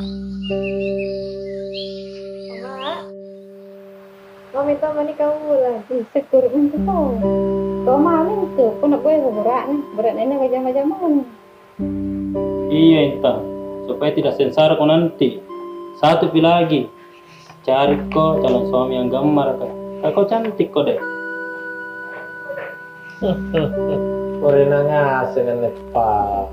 Mak, kau minta mani kau lagi sekur untuk kau. Kau maling ke, kau nak gue berat nenek macam-macam mana? Iya Intan, supaya tidak sengsara kau nanti. Satu lagi, cari kok calon suami yang gambar kak. Kau cantik kok deh. Korina ngasih dengan Nepal.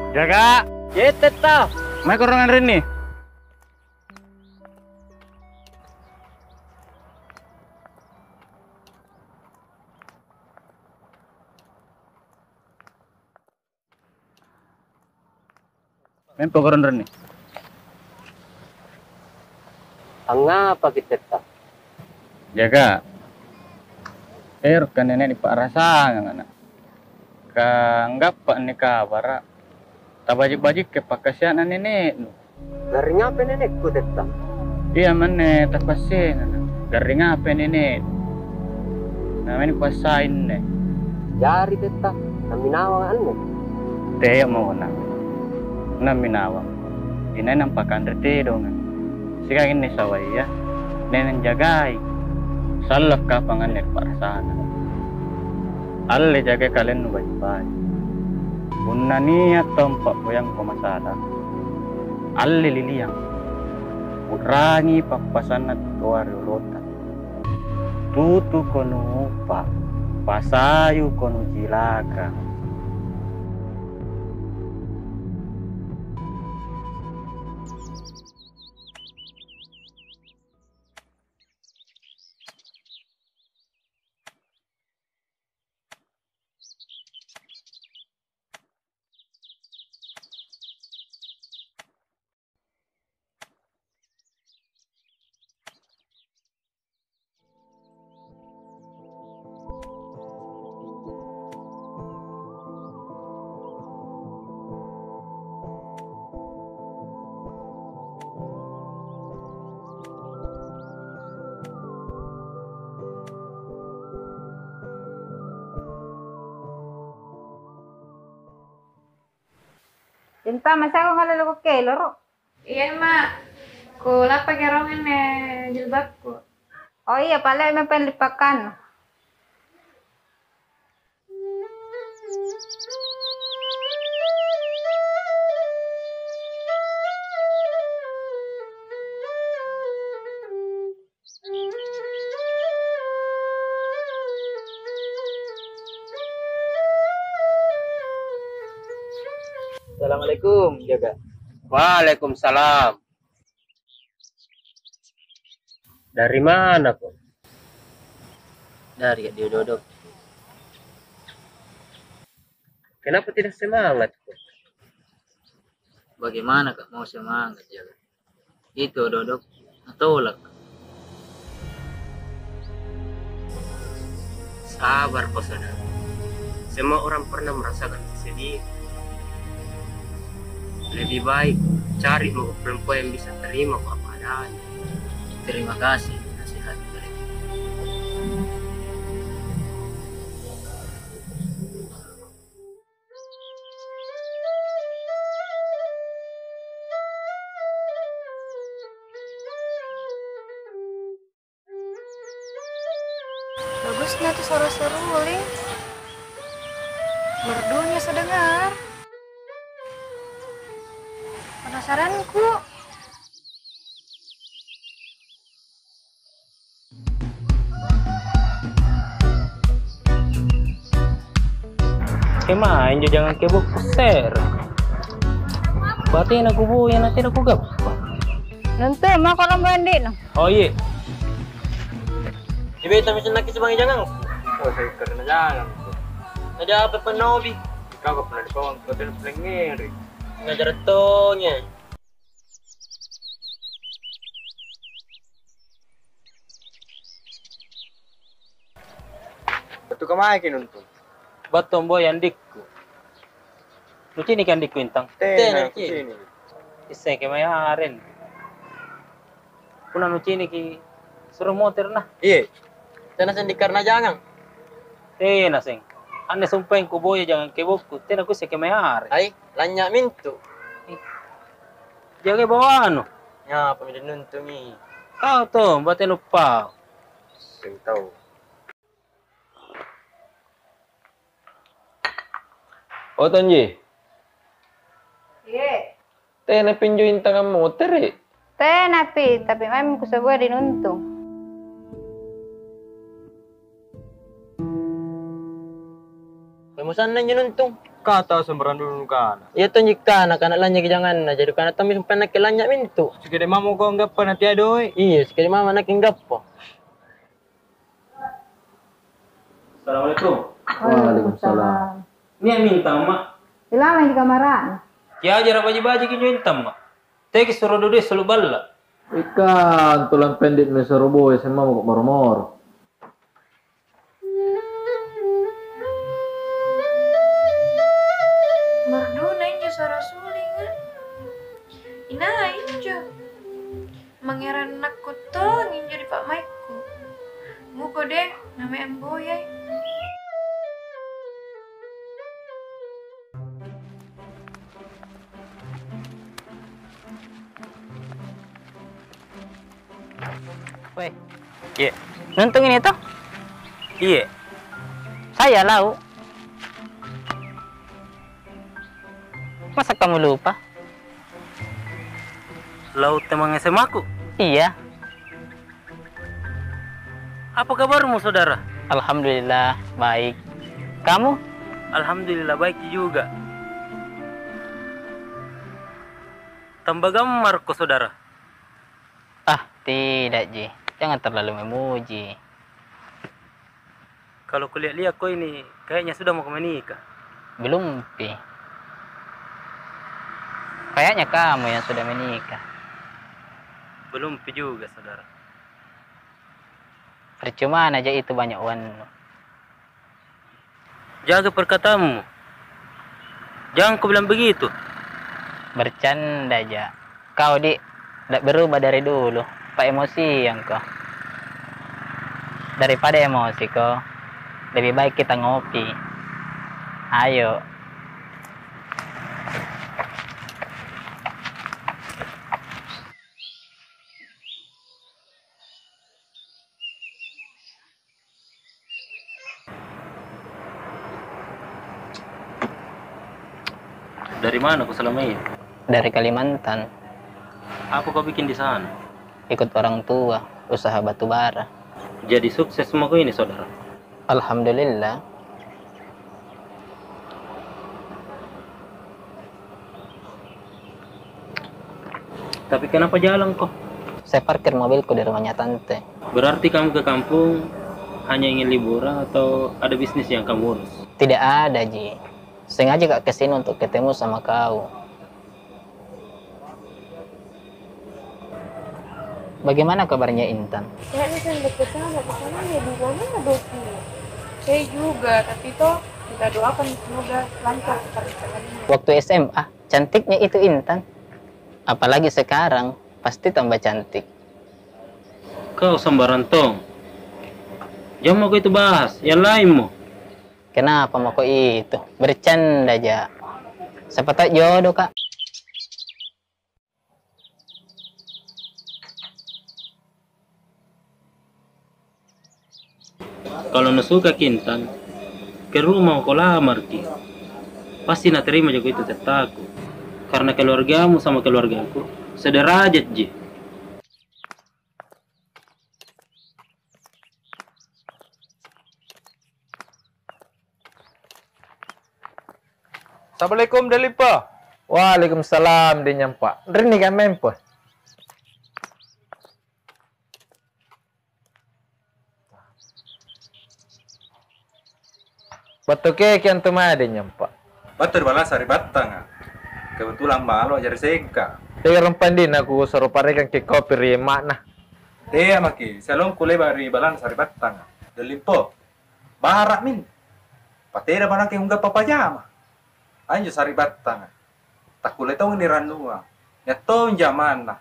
Jaga, jetet tau. Mai korongan Rini. Main koron Rini. Angapa kita tak? Jaga. Kan nenek di Pak Rasa ngana. Kanggap Pak ni kabara. Tabajik-bajik ke pakasian nenek. Dari ngapa nenekku tetap? Iya mana tak pasti ngana. Garing apa nenek? Namanya kuasain nih. Jari tetap. Naminawang ane. Teh mau na. Naminawang. Ini nampakan rete dong. Sekarang ini sawai ya. Nenek jagai. Salah kapangan nek parasana. Alle jaga kalian nu baik-baik. Bunna niat tempat yang pemasada. Alle liliang. Urangi papasan at tuariulota. Tutu kono upa. Pasayu kono jilaga. Cinta masa kau ngalalo ko keloro. Iya mak, ko lapa gerongan jilbabku. Oh iya, pala may panlipakan. Assalamualaikum, Jaga. Waalaikumsalam. Dari mana kok? Dari dia dodok. Kenapa tidak semangat kok? Bagaimana kak mau semangat ya? Itu dodok tolak. Sabar kok saudara. Semua orang pernah merasakan kesedihan. Lebih baik cari perempuan yang bisa terima kok apa adanya. Terima kasih nasihat dari. Bagusnya tuh seru-seru, Ling. Merdunya sedengar. Penasaranku. Main jangan kebuk ser. Batin aku bu yang nanti aku gap. Nanti mah kalau mandi no. Oh iya. Ibe tapi senaki sebangi jangan. Oh, saya karena jangan. Ada apa penobi? Kau gak pernah dipawang ke hotel pelengeri. Ngajar tonya. Betul kemana untung? Batombo yang dikku. Luci ni kan di kuintang. Tena sini. Iseng ke mayaren. Puna luci ni ki suruh motor nah. Iya. Tena sendi karena jangan. Tena seng. Ane sumpahin ko boya jangan ke boku. Tena ku se ke mayaren. Ay, lanya mintu. Jaga bawa anu. Ya, pamilin nuntungi. Kau tuh, buat lupa. Sing tahu. Oh Tonji, Iya. teh na pinjuin tangan motor eh. Teh napi, tapi memang kusabuah dinuntung. Pemusan nanya nuntung. Kata sembaran dulu kan. Iya tuh jika anak-anak lanya jangan nah jadi karena tamis sampai nak lanya mintu. Sekali mamu kau enggak pernah tiadoi. Iya, sekali mama nak enggak po. Assalamualaikum. Waalaikumsalam. Ini yang minta mak. Ilama di kamaran. Ya ajar baji-baji kinyo intam mak. Teki suruh duduk selalu balla. Ikan tulang pendek ni Surabaya sama mau moro-moro. Merdu nanya suara suling kan. Ina injo. Mangeran nakku tuh nginjo di Pak Maiku. Muko deh namanya Emboyai. Weh. Iya. Nuntung ini tuh. Iya. Saya lau. Masa kamu lupa? Laut temang SMA ku. Iya. Apa kabarmu saudara? Alhamdulillah baik. Kamu? Alhamdulillah baik juga. Tambah gambar ko saudara. Ah, tidak, Ji. Jangan terlalu memuji. Kalau kulihat-lihat kau ini kayaknya sudah mau menikah. Belum, Pi. Kayaknya kamu yang sudah menikah. Belum pi juga saudara. Percuma aja itu banyak uang. Jaga perkataanmu. Jangan kau bilang begitu. Bercanda aja. Kau tidak berubah dari dulu. Pak emosi yang kau. Daripada emosi kau, lebih baik kita ngopi. Ayo. Dari mana kau selama ini? Dari Kalimantan. Apa kau bikin di sana? Ikut orang tua. Usaha batu bara. Jadi sukses semua kau ini saudara. Alhamdulillah. Tapi kenapa jalan kok? Saya parkir mobilku di rumahnya tante. Berarti kamu ke kampung hanya ingin liburan atau ada bisnis yang kamu urus? Tidak ada, Ji. Sengaja Kak kesini untuk ketemu sama kau. Bagaimana kabarnya Intan? Kayaknya kan deket sama kesana ya di mana ada Saya juga, tapi toh kita doakan semoga lancar pernikahannya. Waktu SMA, cantiknya itu Intan. Apalagi sekarang, pasti tambah cantik. Kau sembarang tong. Jangan mau itu bahas, yang lain mau. Kenapa mau kok itu? Bercanda aja. Siapa tahu jodoh, Kak. Kalau nak suka Kintan, ke rumah kau lamar ki. Pasti nak terima juga itu tetapku. Karena keluargamu sama keluargaku sederajat ji. Assalamualaikum Dalipa. Waalaikumsalam dia nyampak. Rini kan mempo. Batu keke yang ada nyampak. Betul balas hari batang. Kebetulan malu ajar seka. Dia rempan din aku suruh parekan ke kopi rimak nah. Dia maki, salon kule bari balan hari batang. Delimpo. Barak min. Patera mana ke unggah papajama. Anjo sari batang. Tak kulit tahu ni ranua. Ya tahu zaman lah.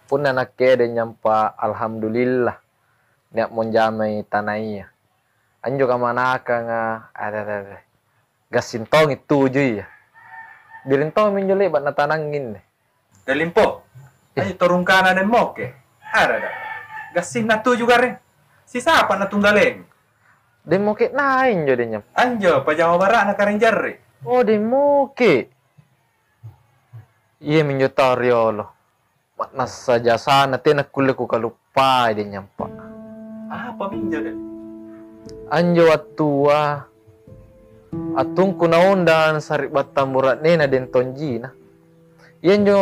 Pun anak ke de nyampa alhamdulillah. Niat monjamai tanaiya. Anjo kamana nga ada. Gasintong itu ju ya. Birintong minjole bat na tanangin. Galimpo. Anjo turun kanan dan moke. Ada. Gasin na tu juga re. Si siapa na tunggaleng? De moke nain jo de nyam. Anjo pajama barak na karenjar re. Oh de moke. Iya minjo tariolo. Mat nasa jasa na tena kulle ku kalupa de nyampa. Apa minjo deh? Anjo atua. Atung kunaundan sari batamburat nena den tonjina. Iya nyo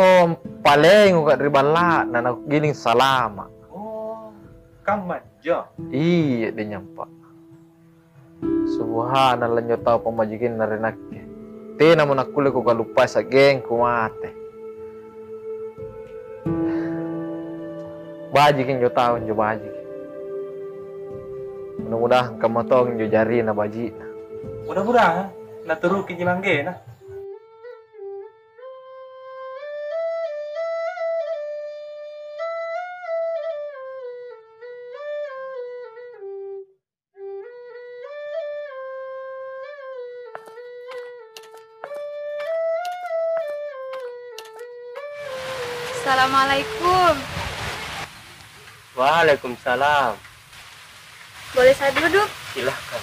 paleng ukat ribala na giling salama. Oh, kamu jo. Iya de nyampa. Subhanallah nyo tau pamajikin na renakke. Tena mo nakulle ku kalupa sa geng kumate. Bajikin nyo tau nyo bajikin. Mudah-mudahan kamu tong nyo jari na baji. Mudah-mudahan na turu kijimangge na. Assalamualaikum. Waalaikumsalam. Boleh saya duduk? Silahkan.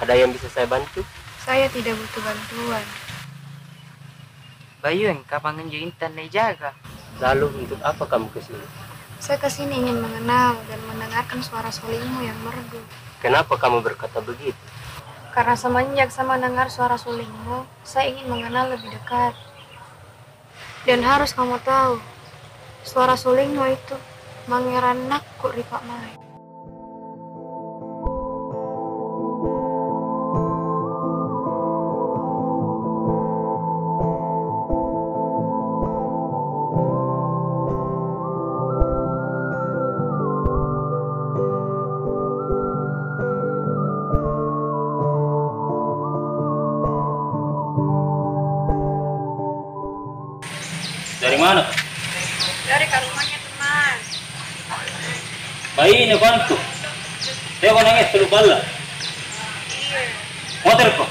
Ada yang bisa saya bantu? Saya tidak butuh bantuan. Bayun, kapan ngejo intan na jaga? Lalu untuk apa kamu ke sini? Saya kesini ingin mengenal dan mendengarkan suara sulingmu yang merdu. Kenapa kamu berkata begitu? Karena semenjak saya mendengar suara sulingmu, saya ingin mengenal lebih dekat. Dan harus kamu tahu, suara sulingmu itu mengeranakku di Pak Mai. Dari mana? Dari ke rumahnya teman. Bayi ini bantu. Dia kau nangis perlu bala. Iya. Motor kau.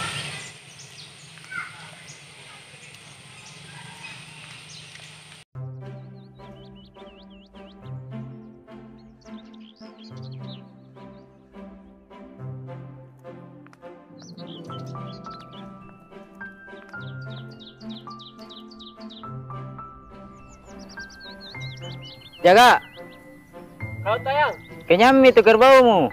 Jaga, Kau tayang. kenyam itu kerbaumu.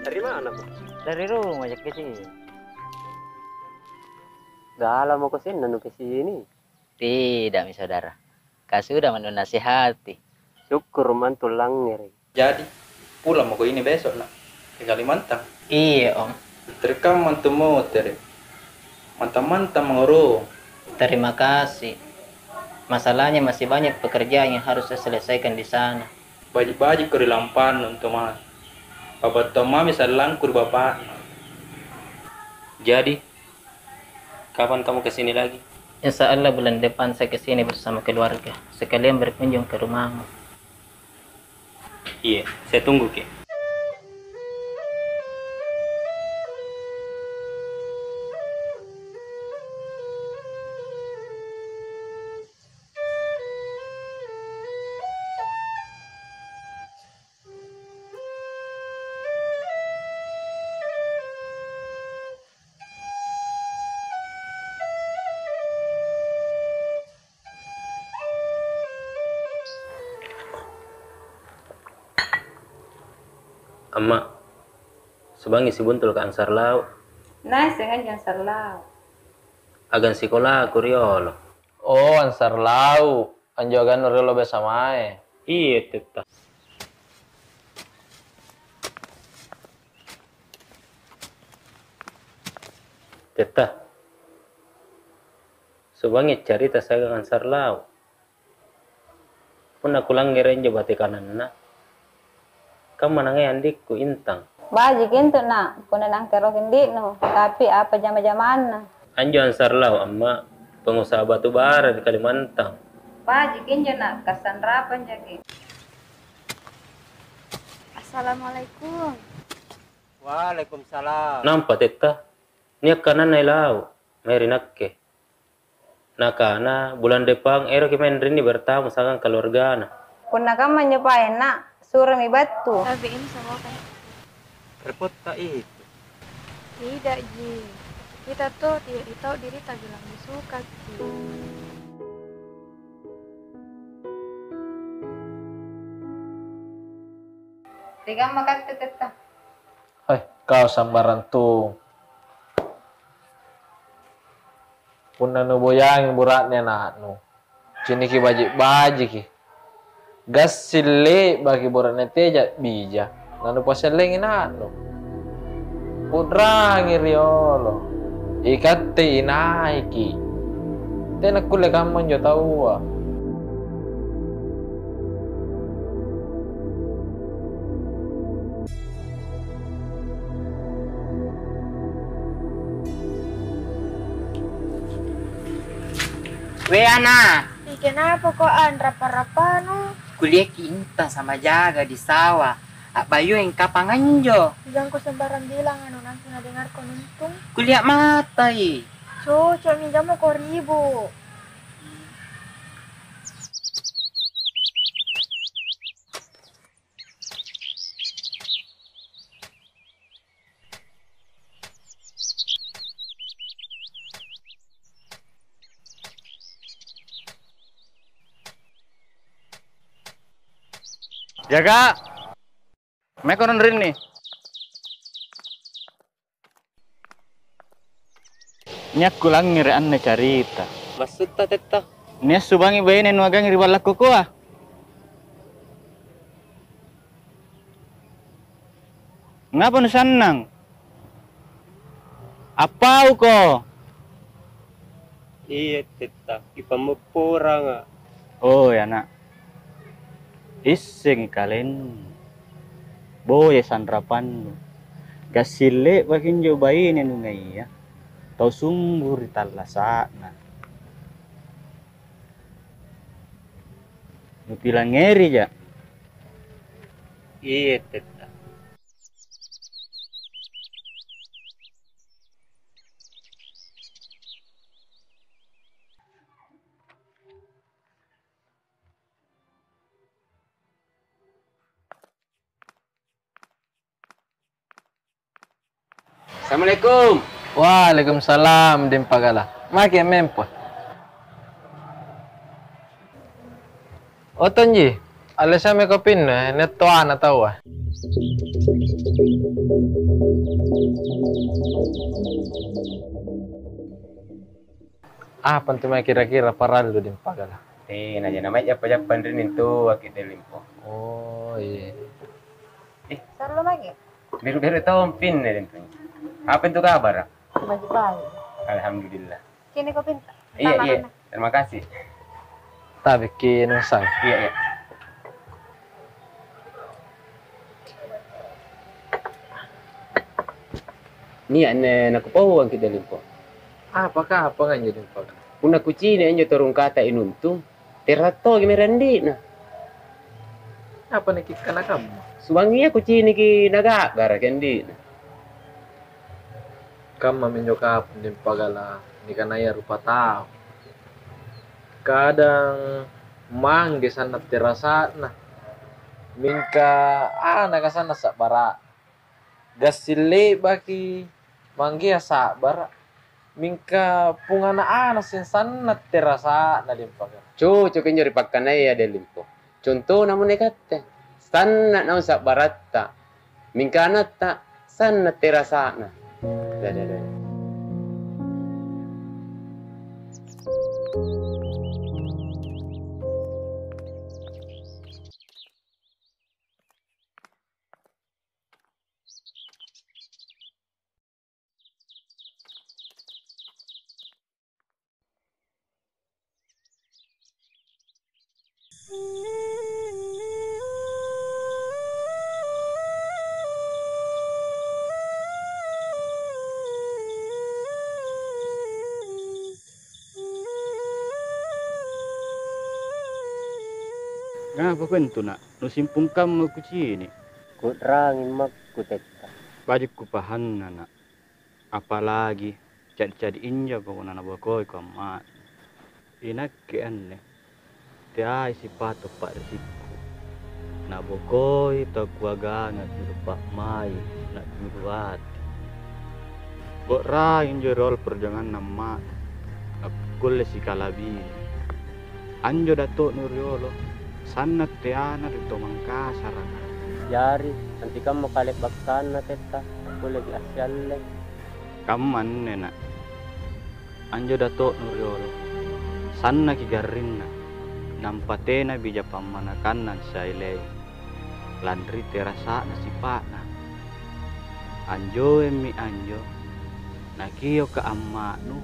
Dari mana, Bu? Dari rumah aja ke sini. Dalam mau ke sini, nanu ke sini. Tidak, mi saudara. Kau sudah menasihati. Syukur mantul langir. Jadi pulang mau ke ini besok nak. Ke Kalimantan. Iya, Om. Terekam mantu motor. Mantap-mantap mengurung. Terima kasih. Masalahnya masih banyak pekerjaan yang harus saya selesaikan di sana. Baji-baji ke lampan untuk mah. Bapak Toma bisa langkur bapak. Jadi, kapan kamu kesini lagi? Insya Allah bulan depan saya kesini bersama keluarga. Sekalian berkunjung ke rumahmu. Iya, saya tunggu ke. Amma, sebangi si buntul ke ansar lau, Nice dengan yang serlau. agan sekolah kuriolo. Oh, ansar lau. Anjogan nurilo besamae. Iya, tetap. Tetap. Sebangi cerita saya dengan sarlau. Pun aku langgaran jabati kanan na. Kamu manangai andikku intang. Baji kintu na, kuna nang kerokin di no, tapi apa jama-jaman na. Anjo an sarlau amma pengusaha batu bara di Kalimantan. Baji kinjo na, kasan rapan jagi. Assalamualaikum. Waalaikumsalam. Nampak teta, niak kanan na ilau, meri nakke. Nakana bulan depan ero kimen rini bertamu sangan keluarga na. Kuna kama nyopain na, suruh mi batu. Tapi ini sama kan? Repot tak itu? Tidak, Ji. Kita tuh tidak tahu diri tak bilang disuka, Ji. Tiga makan tetap. Hei, kau sambaran tuh. Punna nu boyang buratnya na nu. Cini ki baji ki. Gas sile bagi buratnya teja bija. Nanu paseleng ina nu. Pudrangi riolo. Ikat te inaiki. Tena kule kamu jo tahu. We Ana, Kenapa kok rapa-rapa no? kuliah kita sama jaga di sawah. Bayu yang kapanganjo. Jangan kau sembarang bilang anu nanti nggak dengar kau nuntung. Kuliah matai. Cocok minjam mau kau ribu. Jaga. Mekonon rin nih. Nyak kulang ngiraan na carita. Maksud tak teta? Nya subangi bayi nenu agang ribalak ko ah. Ngapa nu sanang? Apa ko? Iya teta, ipamupura nga. Oh ya nak. Ising kalen. Boye sandrapan. Gasile bakin jo bayi nenu ngai ya. Tau sungguh di talasa na. Nu bilang ngeri ya. Iya teta. Assalamualaikum. Waalaikumsalam din pagala. Maki mempo. Otonji, alisa me kopin netto ana tawa. Apa tuh kira-kira parallo din pagala? Naja namanya apa-apa rin itu akit limpo. Oh iya. Sarlo lagi? Biru-biru tahu pin na rin. Apa itu kabar? Baji-baji. Alhamdulillah. Kini kau pinta. Iya, iya. Terima kasih. Tak bikin usang. Iya, iya. Ni naku pauang kita limpo. Apakah apa kan jadi pagala? Una kucine enyo torung kata inuntung. Terato gimerandi na. Apa nih kita kamu? Suwangi kucine ki nagagar kendi. Kamu menjoka din pagala ni kanaya rupa tao. Kadang mangge sana terasa na. Mingka nakasana sa bara. Gasile baki mangge sa bara. Mingka pungana sin sana terasa na din pagala. Cocok enyo ripakkanay ya delimpo. Contoh namun nekatte. Sanna na sa baratta. Mingkana ta sanna terasa na. Da. Ngapa kentu nak? Nu simpung kamu ku sini. Kudrangin makku teta. Baju ku pahan nak. Apalagi jadi inja kau nana bokoi kamat. Inak ke aneh. Tiai si pato pak resiko. Na bokoi tak kuagangat lupa mai nak miruat. Bok rain jorol perjangan nama. Aku si kalabi. Anjo dato nuriolo. Sana tiana rito mangkasar. Jari, nanti kamu kalip baksan na teta. Aku lagi asyal. Kaman nena. Anjo dato nuriolo. Sana kigarinna. Nampatena bija pamanakan sa ilay. Landri terasa na si na. Anjo emi anjo. Nakiyo ka amma no.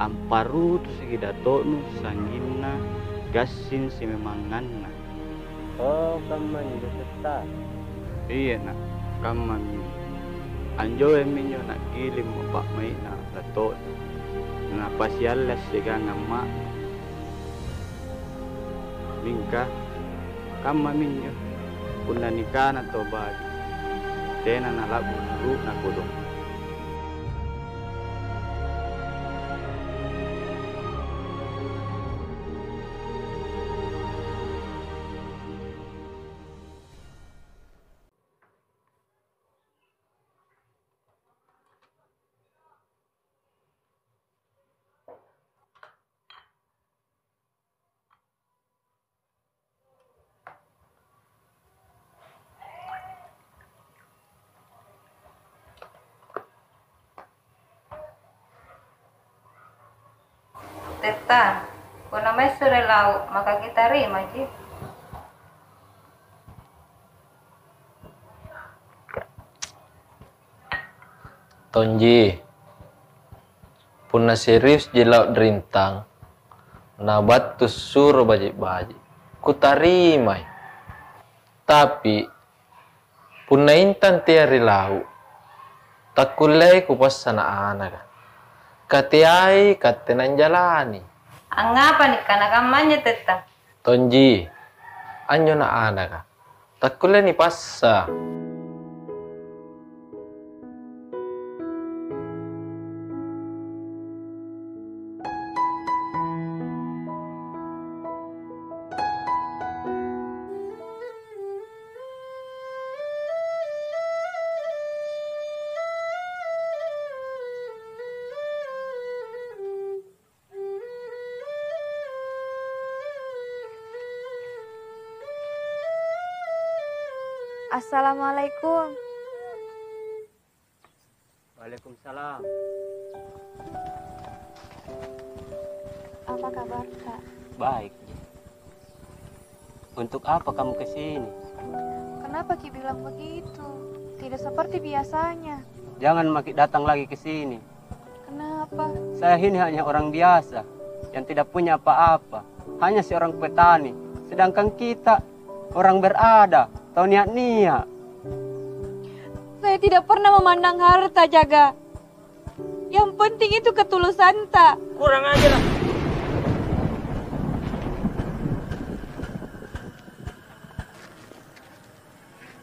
Amparu tu segi dato no sanginna. Gasin si memangan na. Oh, kaman jo teta. Iya nak. Kaman. Anjo emi nyo nak kilim mo pak may na dato. Na pasyalas siga nama. Lingka. Kama minyo. Kuna nikah na to bagi. Tena na labu na kudong. Teta, kung namay surelaw, makakitari, maji. Tonji, punna serius jelau derintang, nabat tu suruh baji-baji, ku tarimai. Tapi, punna intan tiari lau, tak kulai ku pas sana anak. Katiai katenan jalani. Ang ngapa ni kanakamannya teta? Tonji, anyo na anak. Tak kulai ni passa. Assalamualaikum. Waalaikumsalam. Apa kabar, Kak? Baik. Untuk apa kamu ke sini? Kenapa Ki bilang begitu? Tidak seperti biasanya. Jangan makin datang lagi ke sini. Kenapa? Saya ini hanya orang biasa yang tidak punya apa-apa. Hanya seorang petani. Sedangkan kita orang berada, tahu niat-niat. Saya tidak pernah memandang harta, Jaga. Yang penting itu ketulusan, tak? Kurang aja lah.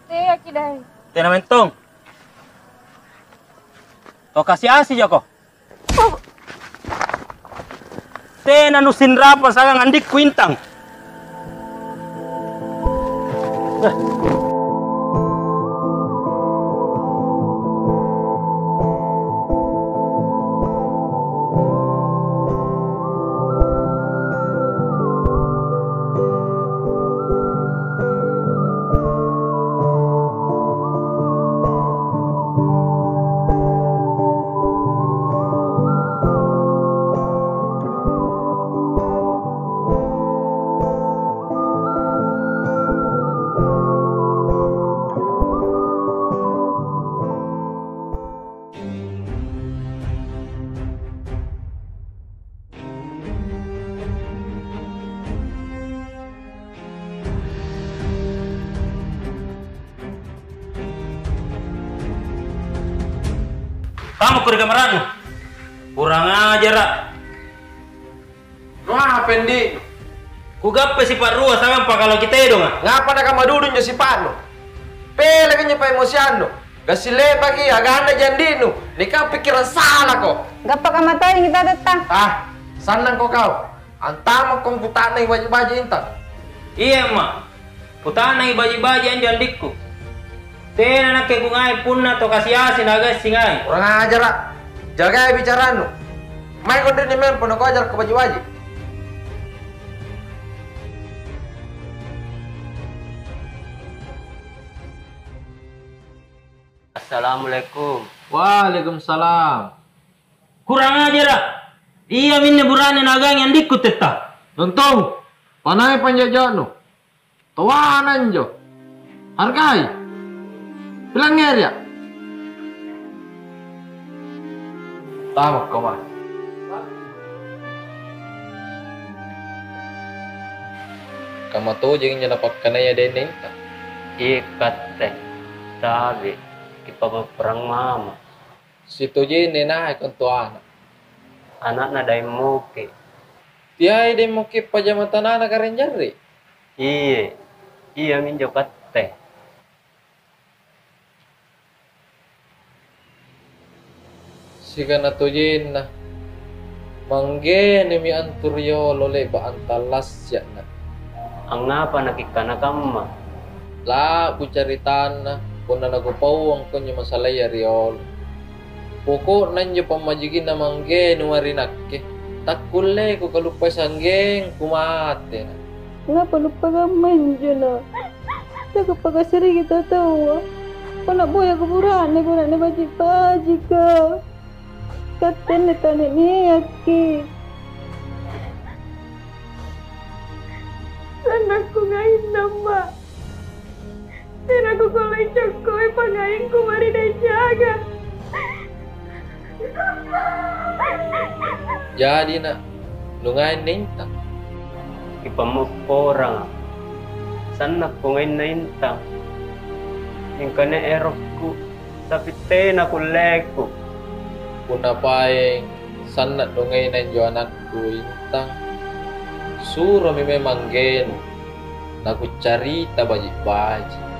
Saya kidai. Tena mentong. Kau kasih asi Joko. Tena nusin rapa sangang andik kuintang. Kamu ke kamarmu. Kurang ajar, Rak. Wah, Pendi. Kugappe si parua sama pa kalau kita dong ah. Ngapa nak madudun jo si pano? Pele kanya pa emosiano. Gasile pagi aganda jandinu. Nika pikiran salah kok. Gapa ka matay kita datang. Ah, sanang kau. Antama kong putana i baji-baji intan. Iya ma. Putana i baji-baji anjan dikku. Tena nak ke kungai punna to kasiasi naga singai. Orang ajar lah. Jaga bicaranu. Mai kau ni men pun kau ajar ke baji-baji. Assalamualaikum. Waalaikumsalam. Kurang ajar lah. Iya minne burane nagang yang dikku tetap. Nonton. Panai panjajano. Tawanan jo. Hargai. Bilang ya. Tamak kau mah. Kamu tuh jangan nyelapakkan ya Denny. Ikat teh. Sabi. Kita berperang mama. Situ jene na ikon tuana. Anak na day muki. Tiai de moki pajamatan anak karen jari. Iya. Iya minjo teh. Sika na to jena. Mangge mi anturyo lole ba antalas ya na. Ang ngapa nakikana kama? La ku caritana kuna nagupawang ko nya masalah ya riol. Poko nanjo pamajigin na mangge nuwarinakke. Takulle ko kalupay sanggeng kumate na. Nga palupa ka manjo na. Nagpagkasari kita tawa. Panaboy ako burane baji-baji ka. Katen na tanin niya ki. Sana ko ngayon nama. Tira ko kulay chokoy pangayin ko marinay jaga. Jadi na lungain ninta. Ipamukorang. Sana ko ngayon na intang. Yung kanya erok ko. Tapi tena ko leko. Kuna paeng sanat dongay na jo anakku intang. Suro mi memang gen. Naku carita baji-baji.